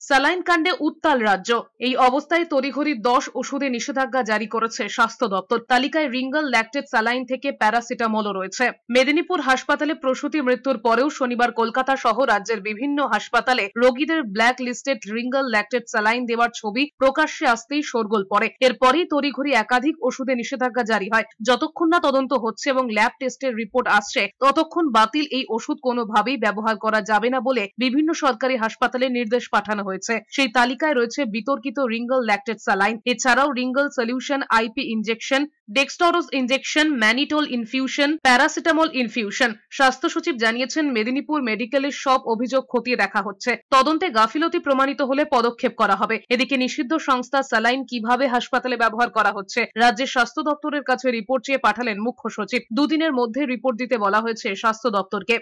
Saline কাণ্ডে উত্তাল রাজ্য। এই অবস্থায় তড়িঘড়ি 10 ওষুধে নিষেধাজ্ঞা জারি করেছে স্বাস্থ্য দপ্তর। তালিকায় রিঙ্গল ল্যাকটেড স্যালাইন থেকে প্যারাসিটামলও রয়েছে। মেদিনীপুর হাসপাতালে প্রসূতি মৃত্যুর পরেও শনিবার কলকাতা সহ রাজ্যের বিভিন্ন হাসপাতালে রোগীদের ব্ল্যাক লিস্টেড রিঙ্গল ল্যাকটেড স্যালাইন দেওয়ার ছবি প্রকাশ্যে আসতেই শোরগোল পড়ে। এরপরই তড়িঘড়ি একাধিক ওষুধে নিষেধাজ্ঞা জারি হয়। যতক্ষণ না তদন্ত হচ্ছে এবং ল্যাব টেস্টের রিপোর্ট আসছে ততক্ষণ বাতিল এই ওষুধ কোনোভাবেই ব্যবহার করা যাবে না বলে বিভিন্ন সরকারি হাসপাতালে নির্দেশ পাঠানো হয়েছে। সেই তালিকায় রয়েছে বিতর্কিত রিঙ্গল ল্যাকটেড স্যালাইন, এছাড়াও Ringer solution IP injection, dextrose injection, mannitol infusion, paracetamol infusion. স্বাস্থ্য সচিব জানিয়েছেন, মেদিনীপুর মেডিকেলের সব অভিযোগ খতিয়ে দেখা হচ্ছে। তদন্তে গাফিলতি প্রমাণিত হলে পদক্ষেপ করা হবে। এদিকে নিষিদ্ধ সংস্থা স্যালাইন কিভাবে হাসপাতালে ব্যবহার করা হচ্ছে রাজ্যের স্বাস্থ্য দপ্তরের কাছে রিপোর্ট চেয়ে পাঠালেন মুখ্য সচিব। দুদিনের মধ্যে রিপোর্ট দিতে বলা হয়েছে স্বাস্থ্য দপ্তরকে।